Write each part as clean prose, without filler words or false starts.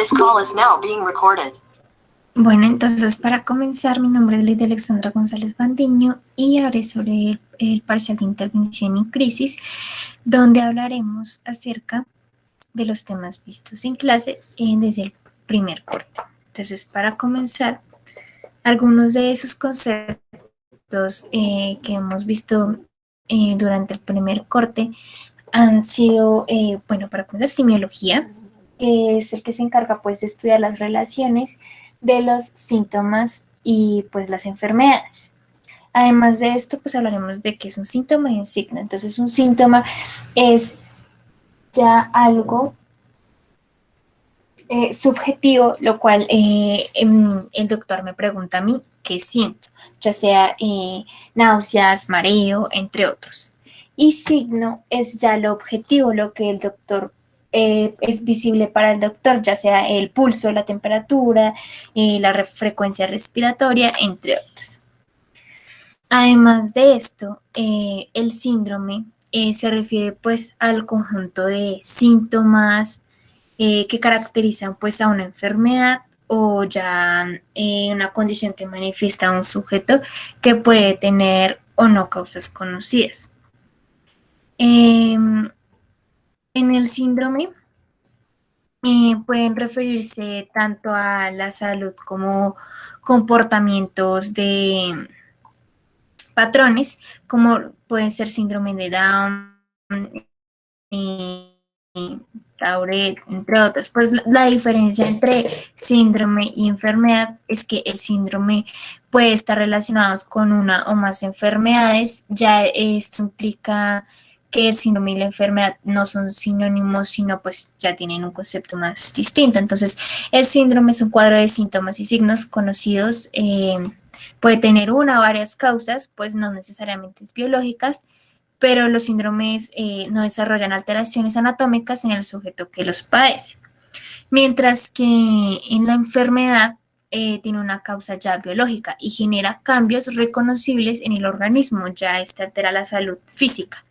This call is now being recorded. Bueno, entonces para comenzar, mi nombre es Lidia Alexandra González Bandiño y haré sobre el parcial de intervención en crisis, donde hablaremos acerca de los temas vistos en clase desde el primer corte. Entonces, para comenzar, algunos de esos conceptos que hemos visto durante el primer corte han sido, para comenzar, semiología, que es el que se encarga pues de estudiar las relaciones de los síntomas y pues las enfermedades. Además de esto, pues hablaremos de qué es un síntoma y un signo. Entonces, un síntoma es ya algo subjetivo, lo cual el doctor me pregunta a mí qué siento, ya sea náuseas, mareo, entre otros. Y signo es ya lo objetivo, lo que el doctor es visible para el doctor, ya sea el pulso, la temperatura, la frecuencia respiratoria, entre otras. Además de esto, el síndrome se refiere pues al conjunto de síntomas que caracterizan pues a una enfermedad o ya una condición que manifiesta un sujeto que puede tener o no causas conocidas. En el síndrome pueden referirse tanto a la salud como comportamientos de patrones, como pueden ser síndrome de Down, Tourette, entre otros. Pues la diferencia entre síndrome y enfermedad es que el síndrome puede estar relacionado con una o más enfermedades. Ya esto implica que el síndrome y la enfermedad no son sinónimos, sino pues ya tienen un concepto más distinto. Entonces, el síndrome es un cuadro de síntomas y signos conocidos. Puede tener una o varias causas, pues no necesariamente biológicas, pero los síndromes no desarrollan alteraciones anatómicas en el sujeto que los padece. Mientras que en la enfermedad tiene una causa ya biológica y genera cambios reconocibles en el organismo, ya este altera la salud física.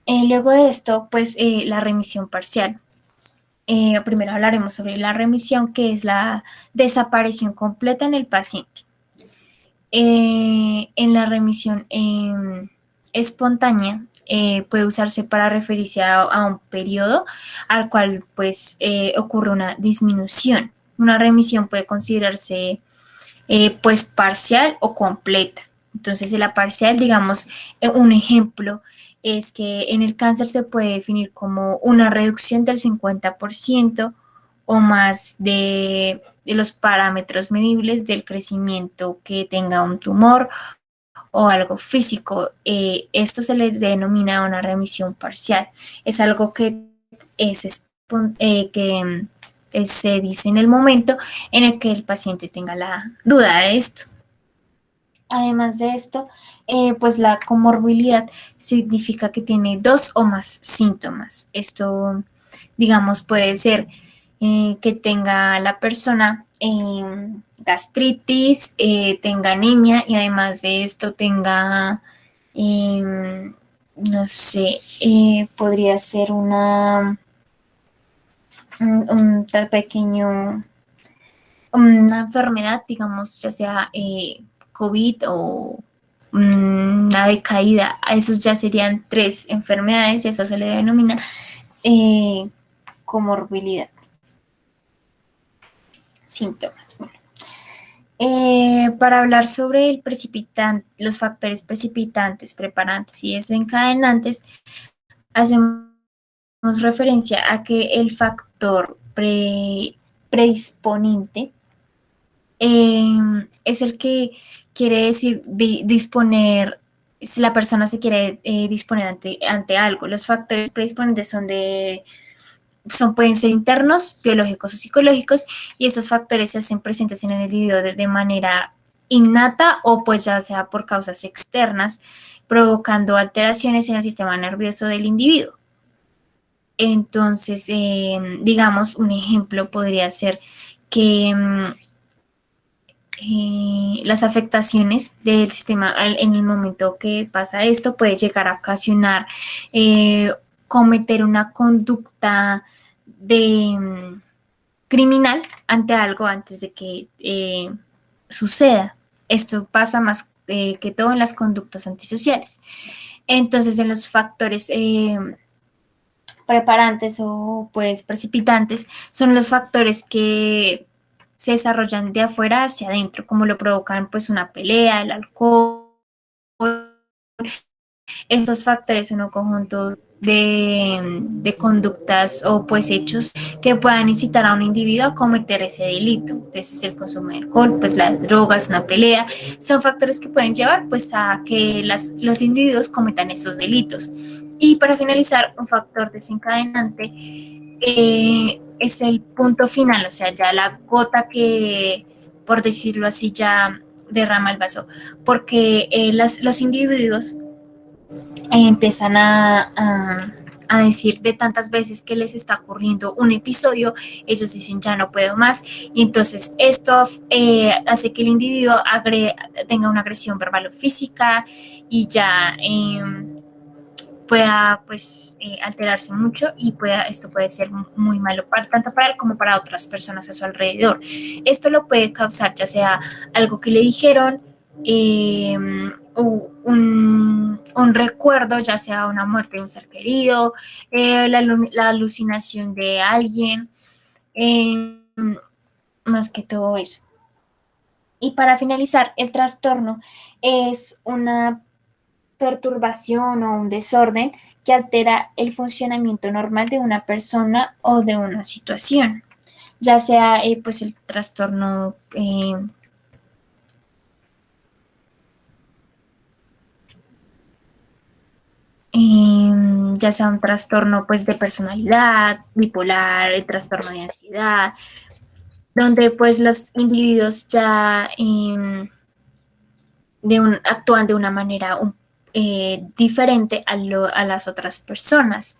Luego de esto, pues la remisión parcial. Primero hablaremos sobre la remisión, que es la desaparición completa en el paciente. En la remisión espontánea puede usarse para referirse a un periodo al cual pues ocurre una disminución. Una remisión puede considerarse pues parcial o completa. Entonces, la parcial, digamos, un ejemplo es que en el cáncer se puede definir como una reducción del 50% o más de los parámetros medibles del crecimiento que tenga un tumor o algo físico. Esto se le denomina una remisión parcial. Es algo que se dice en el momento en el que el paciente tenga la duda de esto. Además de esto, pues la comorbilidad significa que tiene dos o más síntomas. Esto, digamos, puede ser que tenga la persona gastritis, tenga anemia y además de esto tenga, no sé, podría ser un pequeño, una enfermedad, digamos, ya sea COVID o una decaída. A esos ya serían 3 enfermedades, eso se le denomina comorbilidad. Síntomas. Bueno. Para hablar sobre el precipitante, los factores precipitantes, preparantes y desencadenantes, hacemos referencia a que el factor predisponente es el que quiere decir disponer, si la persona se quiere disponer ante algo. Los factores predisponentes pueden ser internos, biológicos o psicológicos, y estos factores se hacen presentes en el individuo de manera innata o pues ya sea por causas externas, provocando alteraciones en el sistema nervioso del individuo. Entonces, digamos, un ejemplo podría ser que las afectaciones del sistema en el momento que pasa esto puede llegar a ocasionar cometer una conducta de criminal ante algo antes de que suceda. Esto pasa más que todo en las conductas antisociales. Entonces, en los factores preparantes o pues precipitantes son los factores que se desarrollan de afuera hacia adentro, como lo provocan pues una pelea, el alcohol. Estos factores son un conjunto de conductas o pues hechos que puedan incitar a un individuo a cometer ese delito. Entonces el consumo de alcohol, pues las drogas, una pelea, son factores que pueden llevar pues a que los individuos cometan esos delitos. Y para finalizar, un factor desencadenante es el punto final, o sea, ya la gota que, por decirlo así, ya derrama el vaso, porque los individuos empiezan a decir de tantas veces que les está ocurriendo un episodio, ellos dicen ya no puedo más, y entonces esto hace que el individuo tenga una agresión verbal o física y ya pueda pues alterarse mucho y esto puede ser muy malo tanto para él como para otras personas a su alrededor. Esto lo puede causar ya sea algo que le dijeron, un recuerdo, ya sea una muerte de un ser querido, la alucinación de alguien, eh, más que todo eso. Y para finalizar, el trastorno es una perturbación o un desorden que altera el funcionamiento normal de una persona o de una situación, ya sea pues el trastorno ya sea un trastorno pues de personalidad, bipolar, el trastorno de ansiedad, donde pues los individuos ya actúan de una manera diferente a las otras personas.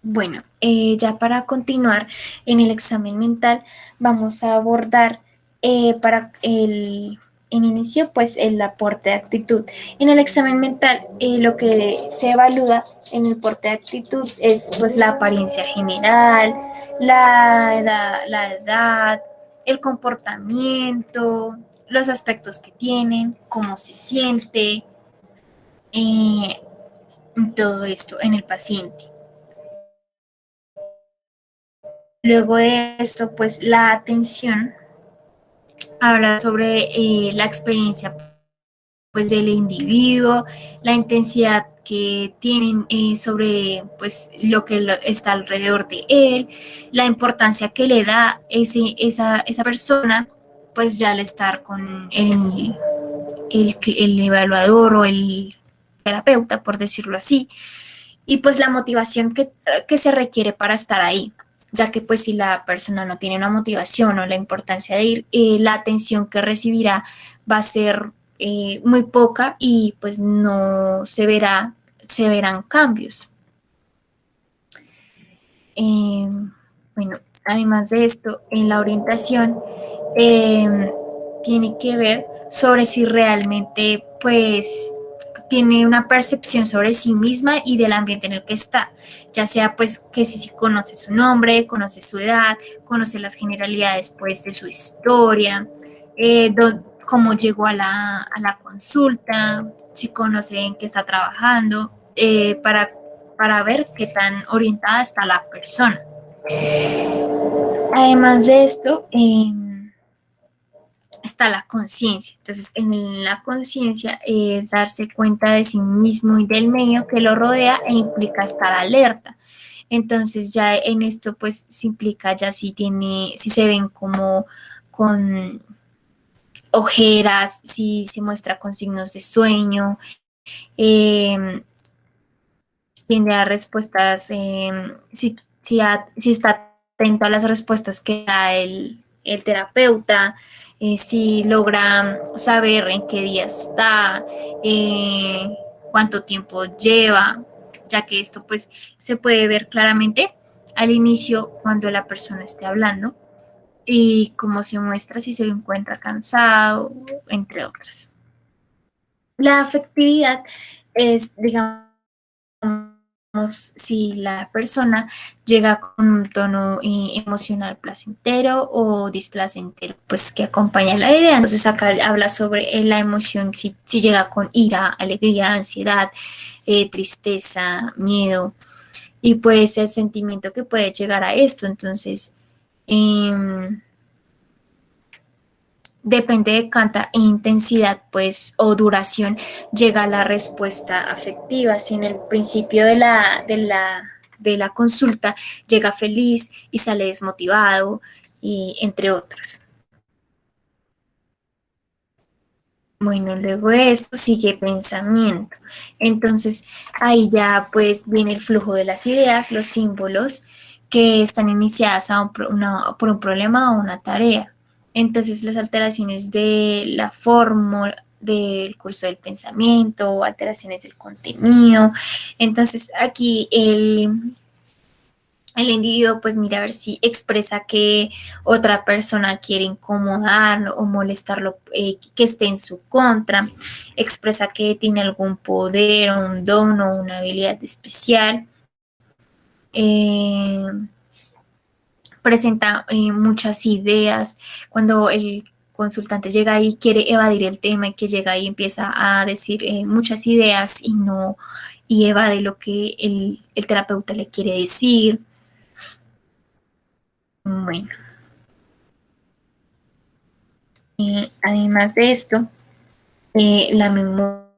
Bueno, ya para continuar en el examen mental, vamos a abordar en inicio, pues el aporte de actitud. En el examen mental, lo que se evalúa en el aporte de actitud es pues la apariencia general, la edad, el comportamiento, los aspectos que tienen, cómo se siente, eh, todo esto en el paciente. Luego de esto, pues la atención habla sobre la experiencia pues del individuo, la intensidad que tienen sobre pues lo que está alrededor de él, la importancia que le da esa persona, pues ya al estar con el evaluador o el terapeuta, por decirlo así, y pues la motivación que se requiere para estar ahí, ya que pues si la persona no tiene una motivación o la importancia de ir, la atención que recibirá va a ser muy poca y pues no se verán cambios. Eh, bueno, además de esto, en la orientación tiene que ver sobre si realmente pues tiene una percepción sobre sí misma y del ambiente en el que está, ya sea pues que si conoce su nombre, conoce su edad, conoce las generalidades pues de su historia, cómo llegó a la consulta, si conoce en qué está trabajando, para ver qué tan orientada está la persona. Además de esto, está la conciencia. Entonces, en la conciencia es darse cuenta de sí mismo y del medio que lo rodea e implica estar alerta. Entonces, ya en esto, pues, se implica ya si se ven como con ojeras, si se muestra con signos de sueño, eh, tiende a respuestas, si está atento a las respuestas que da el terapeuta, si logra saber en qué día está, cuánto tiempo lleva, ya que esto pues se puede ver claramente al inicio cuando la persona esté hablando. y cómo se muestra si se encuentra cansado, entre otras. La afectividad es, digamos, si la persona llega con un tono emocional placentero o displacentero, pues que acompaña la idea. Entonces acá habla sobre la emoción, si llega con ira, alegría, ansiedad, tristeza, miedo, y pues el sentimiento que puede llegar a esto. Entonces, depende de cuánta intensidad, pues, o duración llega la respuesta afectiva. Si en el principio de la consulta llega feliz y sale desmotivado, y entre otros. Bueno, luego de esto sigue pensamiento. Entonces, ahí ya pues viene el flujo de las ideas, los símbolos que están iniciadas por un problema o una tarea. Entonces, las alteraciones de la fórmula del curso del pensamiento, alteraciones del contenido. Entonces, aquí el individuo pues mira a ver si expresa que otra persona quiere incomodarlo o molestarlo, que esté en su contra, expresa que tiene algún poder o un don o una habilidad especial, eh, presenta muchas ideas. Cuando el consultante llega ahí, quiere evadir el tema, y que llega ahí empieza a decir muchas ideas y evade lo que el terapeuta le quiere decir. Bueno, además de esto, la memoria,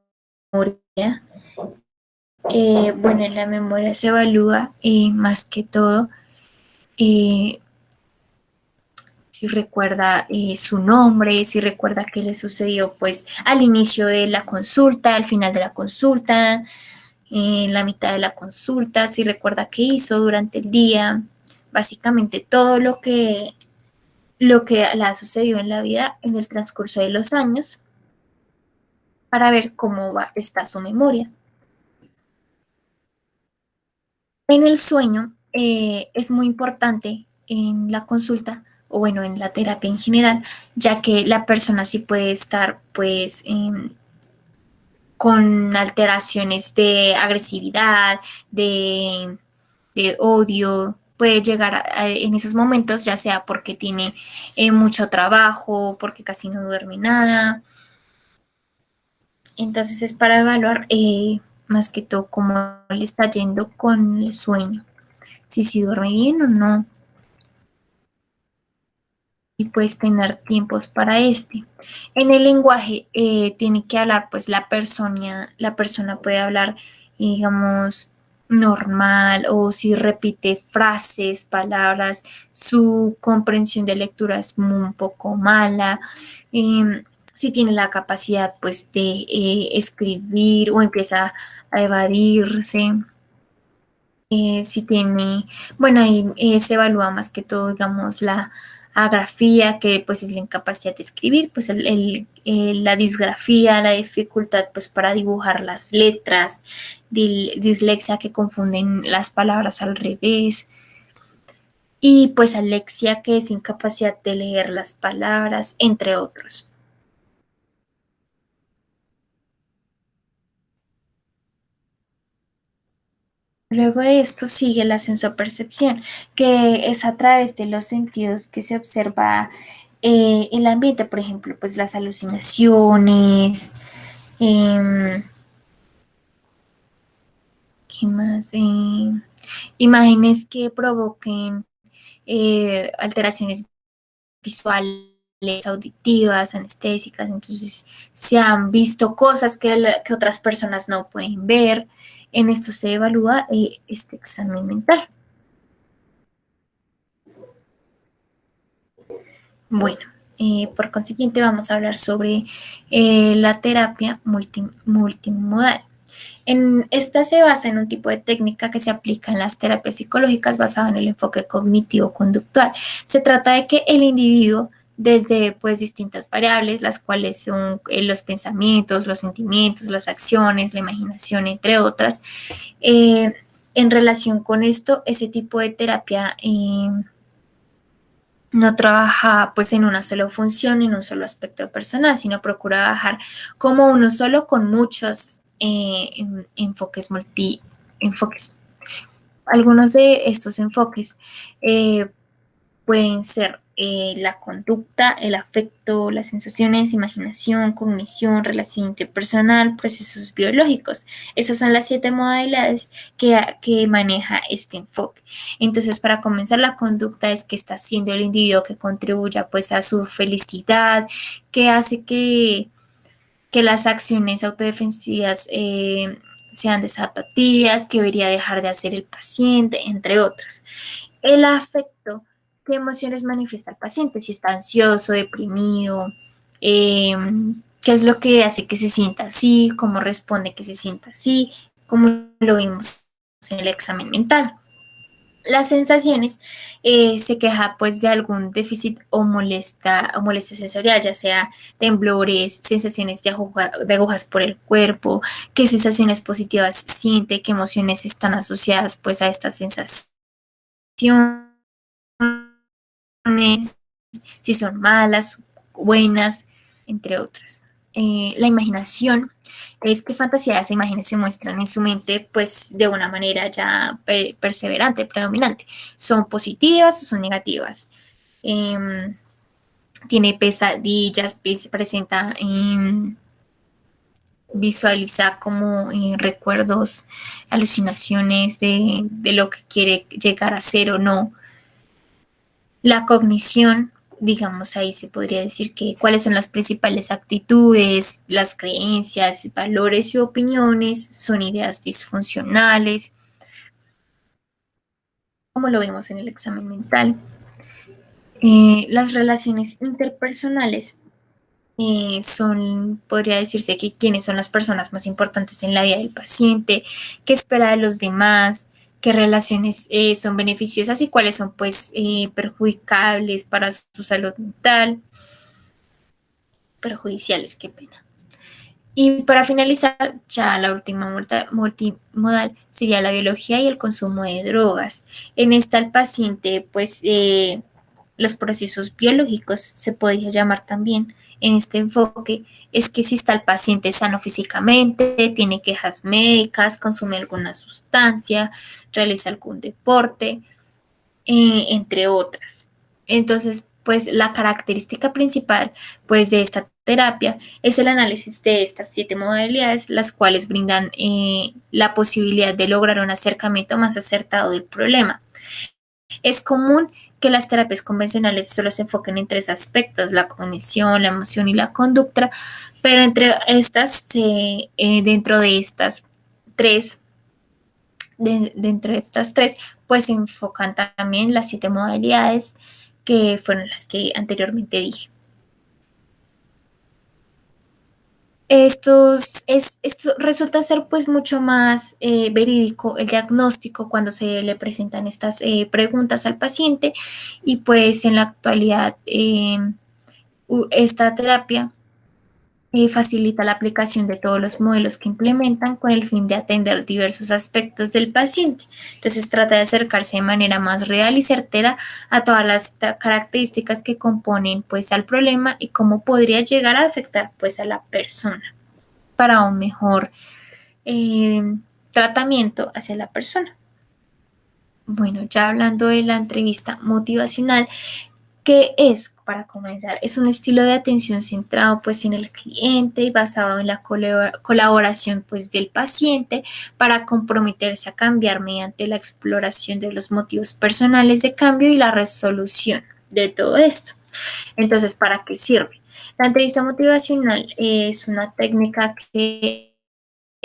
bueno, en la memoria se evalúa más que todo eh, si recuerda su nombre, si recuerda qué le sucedió pues al inicio de la consulta, al final de la consulta, en la mitad de la consulta, si recuerda qué hizo durante el día, básicamente todo lo que le ha sucedido en la vida en el transcurso de los años, para ver cómo está su memoria. En el sueño es muy importante en la consulta, o bueno, en la terapia en general, ya que la persona sí puede estar pues con alteraciones de agresividad, de odio, puede llegar en esos momentos, ya sea porque tiene mucho trabajo, porque casi no duerme nada. Entonces es para evaluar más que todo cómo le está yendo con el sueño, si duerme bien o no, y puedes tener tiempos para este. En el lenguaje tiene que hablar, pues la persona puede hablar, digamos, normal, o si repite frases, palabras, su comprensión de lectura es un poco mala. Si tiene la capacidad pues de escribir o empieza a evadirse. Si tiene, bueno, ahí se evalúa más que todo, digamos, la agrafía, que pues es la incapacidad de escribir, pues la disgrafía, la dificultad pues para dibujar las letras, dislexia, que confunden las palabras al revés, y pues alexia, que es incapacidad de leer las palabras, entre otros. Luego de esto sigue la sensopercepción, que es a través de los sentidos que se observa el ambiente, por ejemplo, pues las alucinaciones, em, ¿qué más? Imágenes que provoquen alteraciones visuales, auditivas, anestésicas. Entonces se han visto cosas que otras personas no pueden ver. En esto se evalúa este examen mental. Bueno, por consiguiente vamos a hablar sobre la terapia multimodal. Esta se basa en un tipo de técnica que se aplica en las terapias psicológicas basada en el enfoque cognitivo-conductual. Se trata de que el individuo, desde pues distintas variables, las cuales son los pensamientos, los sentimientos, las acciones, la imaginación, entre otras, eh, en relación con esto, ese tipo de terapia no trabaja pues en una sola función, en un solo aspecto personal, sino procura trabajar como uno solo con muchos enfoques. Algunos de estos enfoques pueden ser la conducta, el afecto, las sensaciones, imaginación, cognición, relación interpersonal, procesos biológicos. Esas son las 7 modalidades que maneja este enfoque. Entonces, para comenzar, la conducta es que está haciendo el individuo que contribuya pues a su felicidad, que hace que las acciones autodefensivas sean desapatías, que debería dejar de hacer el paciente, entre otros. El afecto, ¿qué emociones manifiesta el paciente? Si está ansioso, deprimido, eh, qué es lo que hace que se sienta así, cómo responde que se sienta así, como lo vimos en el examen mental. Las sensaciones se queja pues de algún déficit o molestia sensorial, ya sea temblores, sensaciones de agujas por el cuerpo, qué sensaciones positivas siente, qué emociones están asociadas pues a esta sensación, si son malas, buenas, entre otras. La imaginación es que fantasías e imágenes se muestran en su mente pues de una manera ya perseverante, predominante. ¿Son positivas o son negativas? Tiene pesadillas, presenta, visualiza como recuerdos, alucinaciones de lo que quiere llegar a ser o no. La cognición, digamos, ahí se podría decir que cuáles son las principales actitudes, las creencias, valores y opiniones, son ideas disfuncionales, como lo vimos en el examen mental. Las relaciones interpersonales podría decirse que quiénes son las personas más importantes en la vida del paciente, qué espera de los demás, qué relaciones son beneficiosas y cuáles son pues perjudicables para su salud mental, perjudiciales, qué pena. Y para finalizar, ya la última multimodal sería la biología y el consumo de drogas. En esta el paciente, pues los procesos biológicos se podría llamar también en este enfoque, es que si está el paciente sano físicamente, tiene quejas médicas, consume alguna sustancia, realiza algún deporte, entre otras. Entonces, pues la característica principal pues de esta terapia es el análisis de estas 7 modalidades, las cuales brindan la posibilidad de lograr un acercamiento más acertado del problema. Es común que las terapias convencionales solo se enfoquen en 3 aspectos, la cognición, la emoción y la conducta, pero dentro de estas tres dentro de estas 3, pues se enfocan también las 7 modalidades que fueron las que anteriormente dije. Esto resulta ser pues mucho más verídico el diagnóstico cuando se le presentan estas preguntas al paciente y pues en la actualidad esta terapia facilita la aplicación de todos los modelos que implementan con el fin de atender diversos aspectos del paciente. Entonces trata de acercarse de manera más real y certera a todas las características que componen pues al problema y cómo podría llegar a afectar pues a la persona para un mejor eh, tratamiento hacia la persona. Bueno, ya hablando de la entrevista motivacional, ¿qué es? Para comenzar, es un estilo de atención centrado pues en el cliente y basado en la colaboración pues del paciente para comprometerse a cambiar mediante la exploración de los motivos personales de cambio y la resolución de todo esto. Entonces, ¿para qué sirve? La entrevista motivacional es una técnica que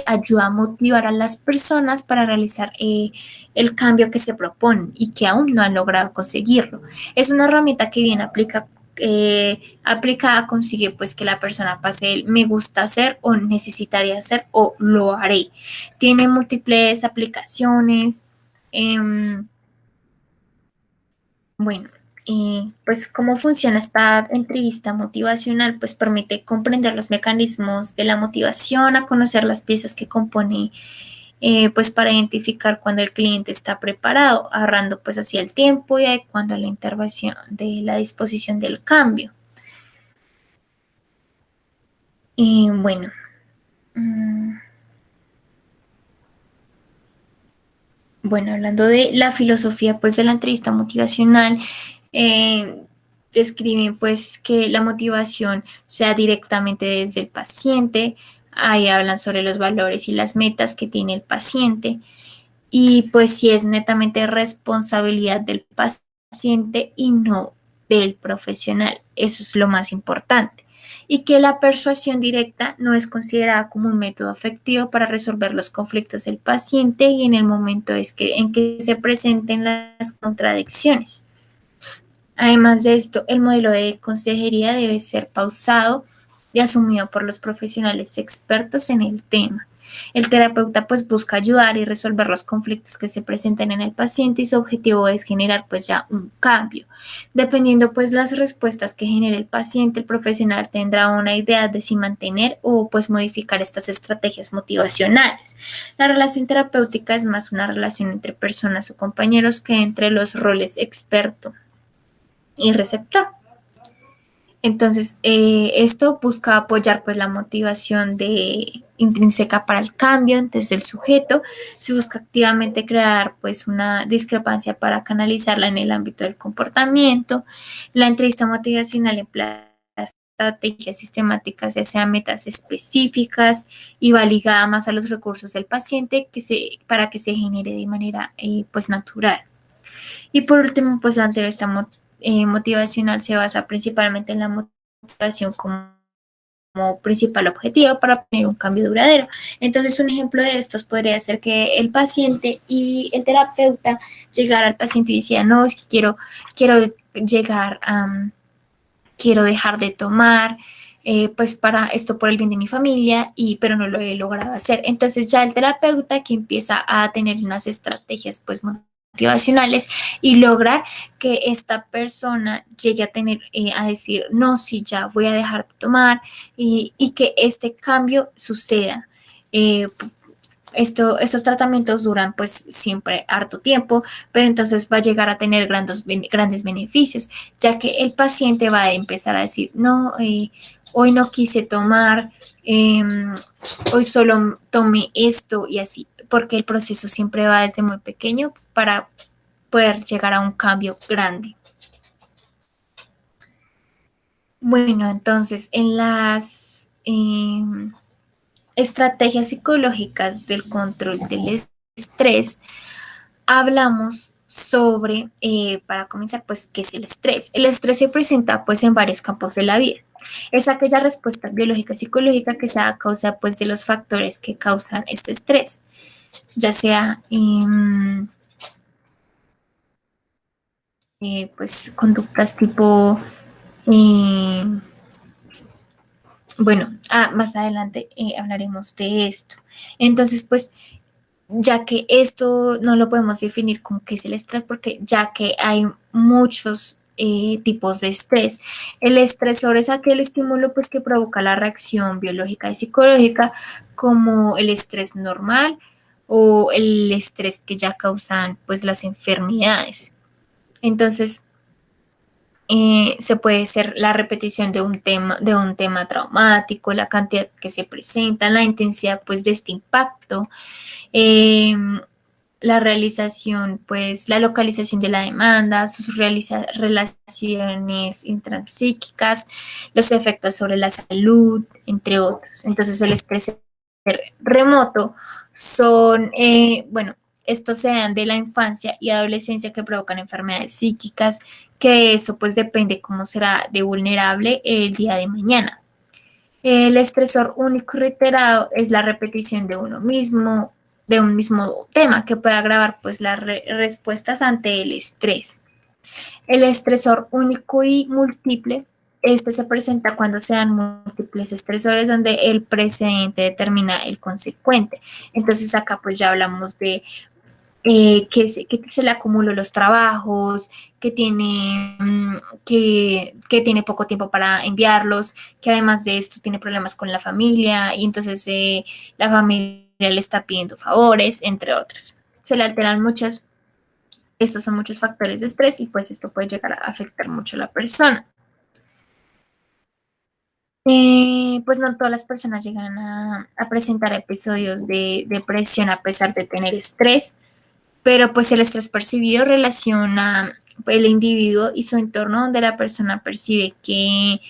ayuda a motivar a las personas para realizar el cambio que se proponen y que aún no han logrado conseguirlo. Es una herramienta que bien aplicada consigue pues que la persona pase el me gusta hacer o necesitaría hacer o lo haré. Tiene múltiples aplicaciones. Bueno, pues cómo funciona esta entrevista motivacional, pues permite comprender los mecanismos de la motivación, a conocer las piezas que componen pues para identificar cuando el cliente está preparado, ahorrando pues así el tiempo y adecuando la intervención de la disposición del cambio. Y bueno, bueno, hablando de la filosofía pues de la entrevista motivacional, describen pues que la motivación sea directamente desde el paciente. Ahí hablan sobre los valores y las metas que tiene el paciente, y pues si es netamente responsabilidad del paciente y no del profesional. Eso es lo más importante. Y que la persuasión directa no es considerada como un método efectivo para resolver los conflictos del paciente y en el momento en que se presenten las contradicciones. Además de esto, el modelo de consejería debe ser pausado y asumido por los profesionales expertos en el tema. El terapeuta pues busca ayudar y resolver los conflictos que se presenten en el paciente y su objetivo es generar pues ya un cambio. Dependiendo pues las respuestas que genere el paciente, el profesional tendrá una idea de si mantener o pues modificar estas estrategias motivacionales. La relación terapéutica es más una relación entre personas o compañeros que entre los roles experto y receptor. Entonces, esto busca apoyar pues la motivación intrínseca para el cambio desde el sujeto. Se busca activamente crear pues una discrepancia para canalizarla en el ámbito del comportamiento. La entrevista motivacional emplea estrategias sistemáticas, ya sea metas específicas y va ligada más a los recursos del paciente para que se genere de manera pues natural. Y por último, pues la entrevista motivacional se basa principalmente en la motivación como principal objetivo para obtener un cambio duradero. Entonces, un ejemplo de estos podría ser que el paciente y el terapeuta llegara al paciente y decía, no, es que quiero llegar a, quiero dejar de tomar, pues para esto por el bien de mi familia, pero no lo he logrado hacer. Entonces ya el terapeuta que empieza a tener unas estrategias pues motivacionales y lograr que esta persona llegue a tener, a decir, no, sí, ya voy a dejar de tomar y que este cambio suceda. Estos tratamientos duran pues siempre harto tiempo, pero entonces va a llegar a tener grandes beneficios, ya que el paciente va a empezar a decir, no, hoy no quise tomar, hoy solo tomé esto y así, porque el proceso siempre va desde muy pequeño para poder llegar a un cambio grande. Bueno, entonces en las estrategias psicológicas del control del estrés, hablamos sobre, para comenzar, pues, ¿qué es el estrés? El estrés se presenta, pues, en varios campos de la vida. Es aquella respuesta biológica y psicológica que se da a causa, pues, de los factores que causan este estrés, ya sea, pues, conductas tipo, bueno, más adelante hablaremos de esto. Entonces, pues, ya que esto no lo podemos definir como que es el estrés, porque ya que hay muchos tipos de estrés. El estresor es aquel estímulo pues que provoca la reacción biológica y psicológica, como el estrés normal o el estrés que ya causan pues las enfermedades. Entonces, se puede ser la repetición de un tema traumático, la cantidad que se presenta, la intensidad pues de este impacto, la realización, pues la localización de la demanda, sus relaciones intrapsíquicas, los efectos sobre la salud, entre otros. Entonces el estrés remoto son, bueno, estos se dan de la infancia y adolescencia que provocan enfermedades psíquicas, que eso pues depende cómo será de vulnerable el día de mañana. El estresor único y reiterado es la repetición de de un mismo tema que puede agravar pues las respuestas ante el estrés. El estresor único y múltiple, este se presenta cuando se dan múltiples estresores donde el precedente determina el consecuente. Entonces acá pues ya hablamos de que se le acumuló los trabajos, que tiene, que tiene poco tiempo para enviarlos, que además de esto tiene problemas con la familia y entonces la familia le está pidiendo favores, entre otros. Se le alteran muchas, estos son muchos factores de estrés y pues esto puede llegar a afectar mucho a la persona. Pues no todas las personas llegan a presentar episodios de depresión a pesar de tener estrés, pero pues el estrés percibido relaciona el individuo y su entorno donde la persona percibe que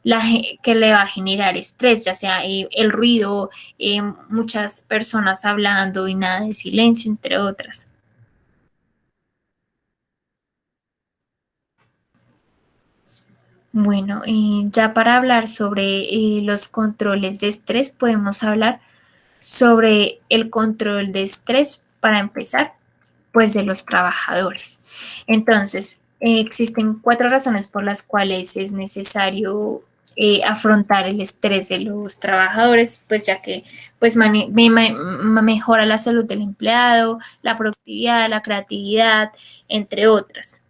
le va a generar estrés, ya sea el ruido, muchas personas hablando y nada de silencio, entre otras. Bueno, ya para hablar sobre los controles de estrés, podemos hablar sobre el control de estrés para empezar, pues de los trabajadores. Entonces, existen cuatro razones por las cuales es necesario afrontar el estrés de los trabajadores, pues ya que pues mejora la salud del empleado, la productividad, la creatividad, entre otras.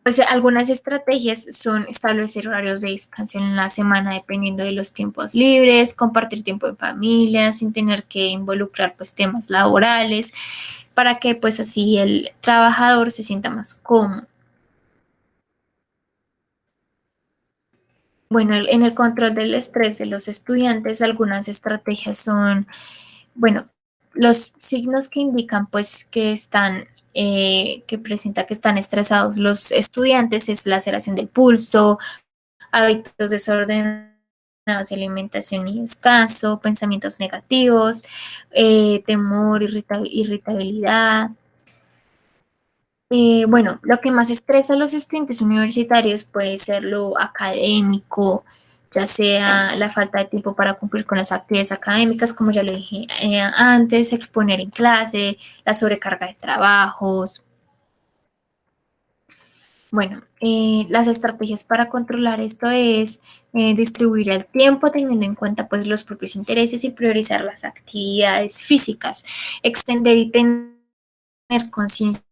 Pues algunas estrategias son establecer horarios de descanso en la semana dependiendo de los tiempos libres, compartir tiempo en familia sin tener que involucrar pues temas laborales, para que pues así el trabajador se sienta más cómodo. Bueno, en el control del estrés de los estudiantes, algunas estrategias son, bueno, los signos que indican pues que están, que presenta que están estresados los estudiantes es la aceleración del pulso, hábitos desordenados de alimentación y descanso, pensamientos negativos, temor, irritabilidad. Bueno, lo que más estresa a los estudiantes universitarios puede ser lo académico, ya sea la falta de tiempo para cumplir con las actividades académicas, como ya le dije antes, exponer en clase, la sobrecarga de trabajos. Bueno, las estrategias para controlar esto es distribuir el tiempo teniendo en cuenta pues los propios intereses y priorizar las actividades físicas, extender y tener conciencia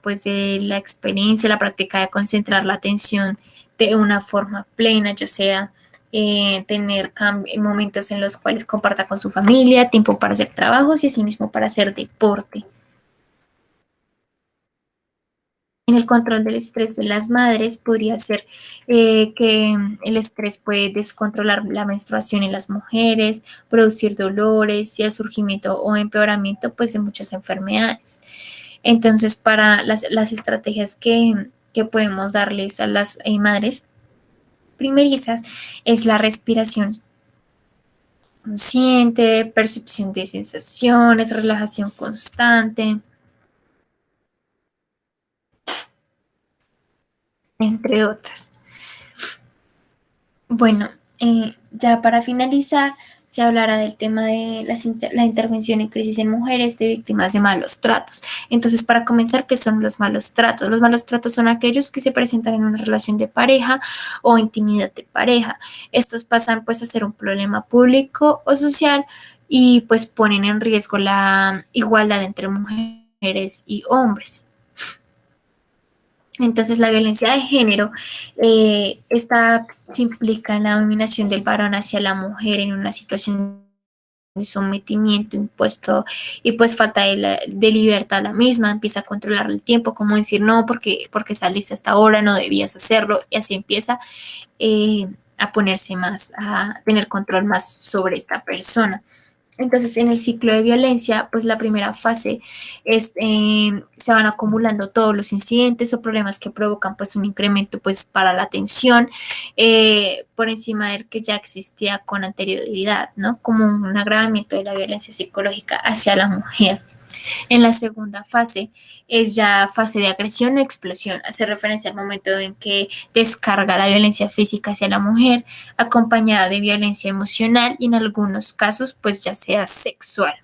pues de la experiencia, la práctica de concentrar la atención de una forma plena, ya sea tener momentos en los cuales comparta con su familia, tiempo para hacer trabajos y asimismo para hacer deporte. En el control del estrés de las madres podría ser que el estrés puede descontrolar la menstruación en las mujeres, producir dolores y el surgimiento o empeoramiento pues, de muchas enfermedades. Entonces, para las estrategias que podemos darles a las madres primerizas es la respiración consciente, percepción de sensaciones, relajación constante, entre otras. Bueno, ya para finalizar, se hablará del tema de la intervención en crisis en mujeres de víctimas de malos tratos. Entonces, para comenzar, ¿qué son los malos tratos? Los malos tratos son aquellos que se presentan en una relación de pareja o intimidad de pareja. Estos pasan pues a ser un problema público o social y pues ponen en riesgo la igualdad entre mujeres y hombres. Entonces, la violencia de género, esta se implica en la dominación del varón hacia la mujer en una situación de sometimiento impuesto y pues falta de libertad a la misma, empieza a controlar el tiempo, como decir no, porque saliste hasta ahora, no debías hacerlo, y así empieza a ponerse más, a tener control más sobre esta persona. Entonces, en el ciclo de violencia, pues la primera fase es, se van acumulando todos los incidentes o problemas que provocan pues un incremento pues para la atención por encima del que ya existía con anterioridad, ¿no? Como un agravamiento de la violencia psicológica hacia la mujer. En la segunda fase es ya fase de agresión o explosión. Hace referencia al momento en que descarga la violencia física hacia la mujer, acompañada de violencia emocional y en algunos casos, pues ya sea sexual.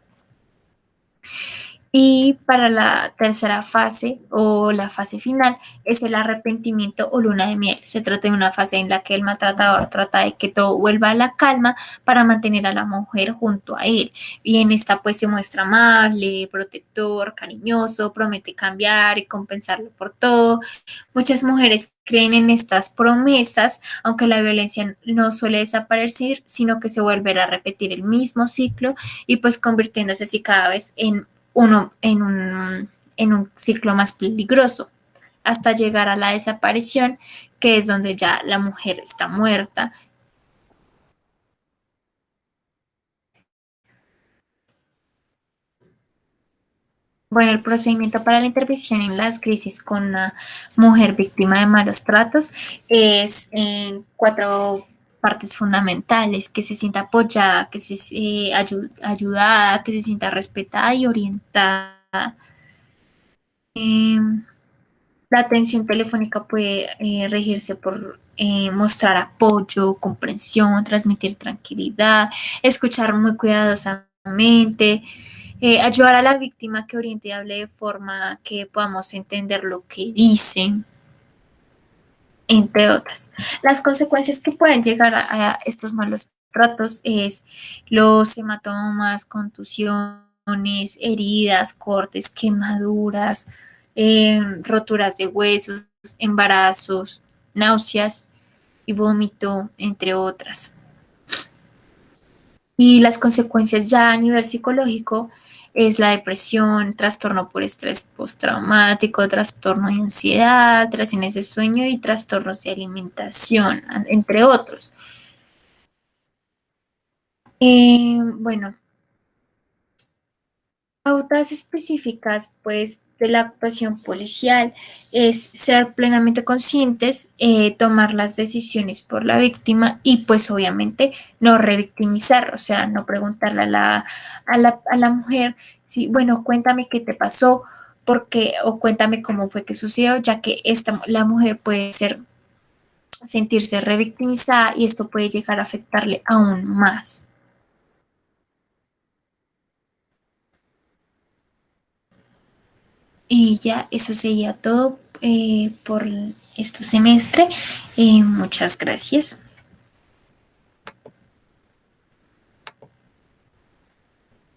Y para la tercera fase o la fase final es el arrepentimiento o luna de miel. Se trata de una fase en la que el maltratador trata de que todo vuelva a la calma para mantener a la mujer junto a él. Y en esta pues se muestra amable, protector, cariñoso, promete cambiar y compensarlo por todo. Muchas mujeres creen en estas promesas, aunque la violencia no suele desaparecer, sino que se volverá a repetir el mismo ciclo y pues convirtiéndose así cada vez en uno en un ciclo más peligroso, hasta llegar a la desaparición, que es donde ya la mujer está muerta. Bueno, el procedimiento para la intervención en las crisis con una mujer víctima de malos tratos es en cuatro partes fundamentales: que se sienta apoyada, que se ayudada, que se sienta respetada y orientada. Eh, La atención telefónica puede regirse por mostrar apoyo, comprensión, transmitir tranquilidad, escuchar muy cuidadosamente, ayudar a la víctima que oriente y hable de forma que podamos entender lo que dicen, entre otras. Las consecuencias que pueden llegar a estos malos tratos es los hematomas, contusiones, heridas, cortes, quemaduras, roturas de huesos, embarazos, náuseas y vómito, entre otras. Y las consecuencias ya a nivel psicológico es la depresión, trastorno por estrés postraumático, trastorno de ansiedad, alteraciones de sueño y trastornos de alimentación, entre otros. Bueno, pautas específicas, pues, de la actuación policial es ser plenamente conscientes, tomar las decisiones por la víctima y, pues, obviamente, no revictimizar, o sea, no preguntarle a la mujer si, bueno, cuéntame qué te pasó, porque, o cuéntame cómo fue que sucedió, ya que la mujer puede sentirse revictimizada y esto puede llegar a afectarle aún más. Y ya eso sería todo por este semestre. Muchas gracias.